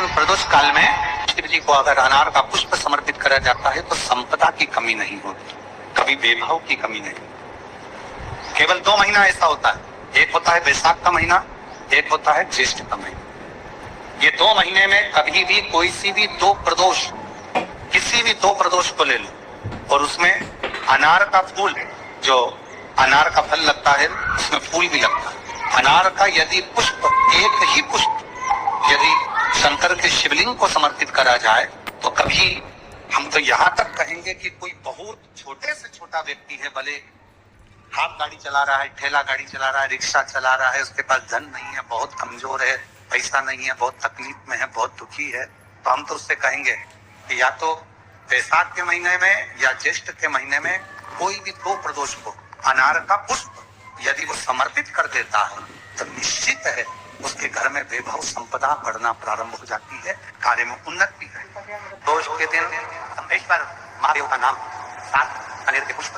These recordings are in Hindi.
दिन प्रदोष काल में शिव जी को अगर अनार का पुष्प समर्पित करा जाता है तो संपदा की कमी नहीं होती, कभी वैभव की कमी नहीं। केवल 2 महीना ऐसा होता है, एक होता है वैशाख का महीना, एक होता है ज्येष्ठ का महीना। ये 2 महीने में कभी भी कोई सी भी 2 प्रदोष, किसी भी 2 प्रदोष को ले लो और उसमें अनार का फूल, जो अनार का फल लगता है उसमें फूल भी लगता है, अनार का यदि पुष्प, एक ही पुष्प यदि शंकर के शिवलिंग को समर्पित करा जाए तो कभी, हम तो यहाँ तक कहेंगे कि कोई बहुत छोटे से छोटा व्यक्ति है, भले हाथ गाड़ी चला रहा है, ठेला गाड़ी चला रहा है, रिक्शा चला रहा है, उसके पास धन नहीं है, बहुत कमजोर है, पैसा नहीं है, बहुत तकलीफ में है, बहुत दुखी है, तो हम तो उससे कहेंगे कि या तो वैशाख के महीने में या ज्येष्ठ के महीने में कोई भी 2 प्रदोष को अनार का पुष्प यदि वो समर्पित कर देता है तो निश्चित है उसके घर में वैभव संपदा बढ़ना प्रारंभ हो जाती है, कार्य में उन्नति है। दोष के दिन संभेश्वर महादेव का नाम 7 कनेर के पुष्प,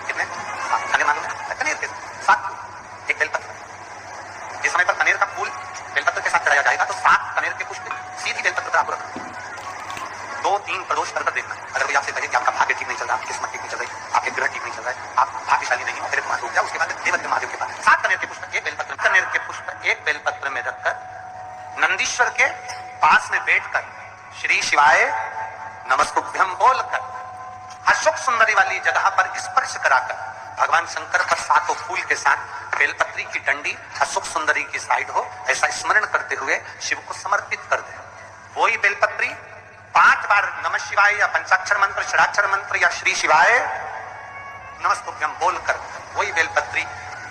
कितने? 7 कनेर, मालूम कनेर के 7, एक बेलपत्र। जिस समय पर कनेर का फूल बेलपत्र के साथ चढ़ाया जाएगा तो 7 कनेर के पुष्प सीधी बेलपत्र पर आपको रखना। 2-3 प्रदोष कर देखना। अगर कोई आपसे कहे कि आपका भाग्य ठीक नहीं चल रहा, किस्मत ठीक नहीं चल रही, आपके ग्रह ठीक नहीं चल रहा है, आप भाग्यशाली नहीं हो, फिर रुक जाओ, उसके बाद देवज्ञ महादेव के पास 7 कनेर के पुष्प, एक बेलपत्र, कनेर के पुष्प एक बेलपत्र में रखकर नंदीश्वर के पास में बैठकर श्री शिवाय नमस्तुभ्यम बोलकर अशोक सुंदरी वाली जगह पर स्पर्श कराकर भगवान शंकर पर 7 फूल के साथ बेलपत्री की डंडी अशोक सुंदरी की साइड हो, ऐसा स्मरण करते हुए शिव को समर्पित कर दे। वही बेलपत्री 5 बार नमः शिवाय या पंचाक्षर मंत्र, षडाक्षर मंत्र या श्री शिवाय नमस्तुभ्यम बोलकर वही बेलपत्री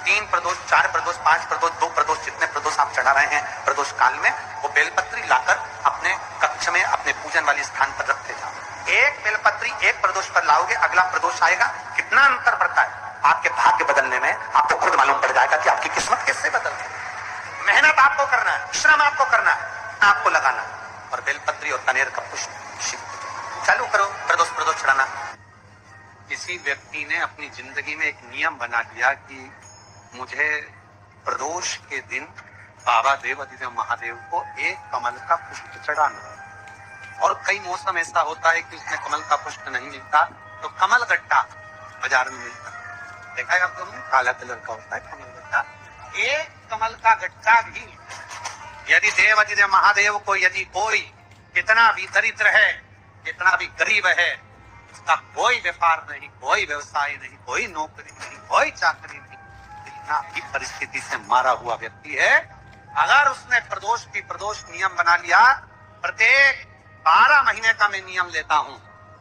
3 प्रदोष, 4 प्रदोष, 5 प्रदोष, 2 प्रदोष, जितने प्रदोष आप चढ़ा रहे हैं प्रदोष काल में, वो बेलपत्री लाकर अपने कक्ष में अपने पूजन वाले स्थान पर रखते जाओ। एक बेलपत्री एक प्रदोष पर लाओगे, अगला प्रदोष आएगा, कितना अंतर पड़ता है आपके भाग्य बदलने में, आपको खुद मालूम पड़ जाएगा कि आपकी किस्मत कैसे बदलती है। मेहनत आपको करना है, श्रम आपको करना है, आपको लगाना है, और बेलपत्री और कनेर का पुष्प चालू करो प्रदोष चढ़ाना। किसी व्यक्ति ने अपनी जिंदगी में एक नियम बना लिया कि मुझे प्रदोष के दिन बाबा देवाधिदेव महादेव को एक कमल का पुष्प चढ़ाना। और कई मौसम ऐसा होता है कि उसमें कमल का पुष्प नहीं मिलता तो कमल गट्टा बाजार में मिलता है, देखा है आप लोगों ने, काला कलर का होता है कमल गट्टा। एक कमल का गट्टा भी यदि देवाधिदेव महादेव को, यदि कोई कितना भी दरिद्र है, कितना भी गरीब है, उसका कोई व्यापार नहीं, कोई व्यवसाय नहीं, कोई नौकरी नहीं, कोई चाकरी नहीं, इतना ही परिस्थिति से मारा हुआ व्यक्ति है, अगर उसने प्रदोष नियम बना लिया, प्रत्येक 12 महीने का मैं नियम लेता हूँ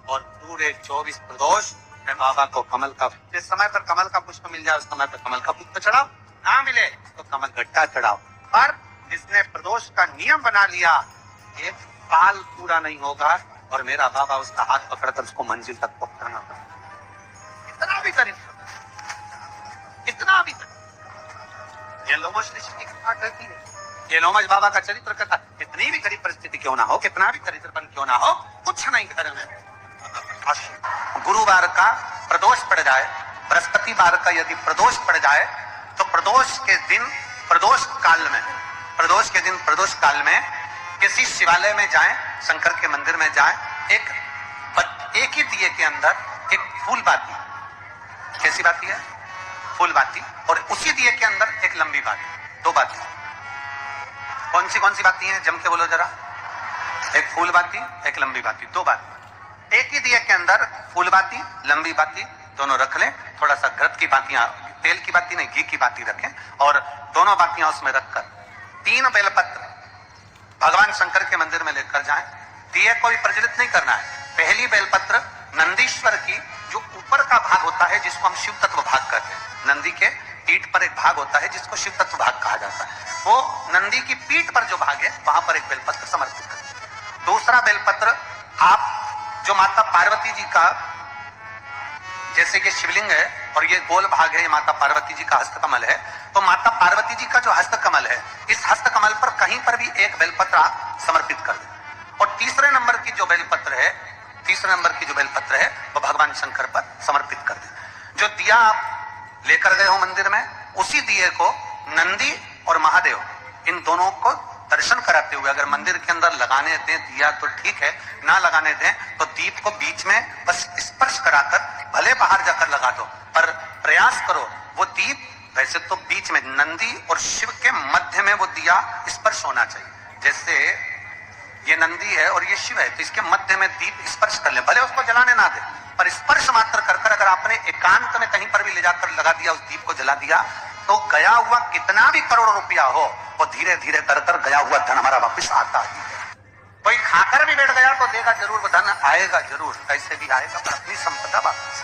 और पूरे 24 प्रदोष मैं बाबा को कमल का, जिस समय पर कमल का पुष्प मिल जाए उस समय पर कमल का पुष्प चढ़ाओ, ना मिले तो कमल गट्टा चढ़ाओ। पर जिसने प्रदोष का नियम बना लिया, एक साल पूरा नहीं होगा और मेरा बाबा उसका हाथ पकड़कर उसको मंजिल तक पहुंचाना। इतना भी करीब, इतना भी करीब। ये लोमश ऋषि की कथा कहती है, ये लोमश बाबा का चरित्र कथा, कितनी भी गरीब परिस्थिति क्यों ना हो, कितना भी दरिद्रपन क्यों ना हो, कुछ नहीं घर में। गुरुवार का प्रदोष पड़ जाए, बृहस्पतिवार का यदि प्रदोष पड़ जाए तो प्रदोष के दिन, प्रदोष काल में किसी शिवालय में जाएं, शंकर के मंदिर में जाएं, एक ही दिए के अंदर एक फूल बाती, कैसी बाती है? फूल बाती, और उसी दिए के अंदर एक लंबी बाती, 2 बाती। कौन सी बाती है, जम के बोलो जरा। एक फूल बाती, एक लंबी बाती, 2 बाती। एक ही दिए के अंदर फूल बाती, लंबी बाती दोनों रख लें, थोड़ा सा घृत की बातियां, तेल की बाती नहीं, घी की बाती रखें, और दोनों बातियां उसमें रखकर 3 बेलपत्र भगवान शंकर के मंदिर में लेकर जाएं। दिए को भी प्रज्वलित नहीं करना है। पहली बेलपत्र नंदीश्वर की, जो ऊपर का भाग होता है जिसको हम शिव तत्व भाग कहते हैं, नंदी के पीठ पर एक भाग होता है जिसको शिव तत्व भाग कहा जाता है, वो नंदी की पीठ पर जो भाग है वहां पर एक बेलपत्र समर्पित करें। दूसरा बेलपत्र आप जो माता पार्वती जी का, जैसे ये शिवलिंग है और ये गोल भाग है, ये माता पार्वती जी का हस्तकमल है, तो माता पार्वती जी का जो हस्तकमल है, इस हस्तकमल पर कहीं पर भी एक बेलपत्र आप समर्पित कर दें। और तीसरे नंबर की जो बेलपत्र है वो भगवान शंकर पर समर्पित कर दें। जो दिया आप लेकर गए हो मंदिर में, उसी दिए को नंदी और महादेव इन दोनों को दर्शन कराते हुए अगर मंदिर के अंदर लगाने दें दिया तो ठीक है, ना लगाने दें तो दीप को बीच में बस स्पर्श कराकर भले बाहर जाकर लगा दो, पर प्रयास करो वो दीप वैसे तो बीच में नंदी और शिव के मध्य में वो दिया स्पर्श होना चाहिए। जैसे ये नंदी है और ये शिव है, तो इसके मध्य में दीप स्पर्श कर ले, भले उसको जलाने ना दे, पर स्पर्श मात्र कर कर अगर आपने एकांत में कहीं पर भी ले जाकर लगा दिया, उस दीप को जला दिया, तो गया हुआ कितना भी करोड़ रुपया हो वो धीरे धीरे कर कर गया हुआ धन हमारा वापस आता ही है। कोई खाकर भी बैठ गया तो देगा जरूर, वो धन आएगा जरूर, कैसे भी आएगा, पर अपनी संपदा वापस।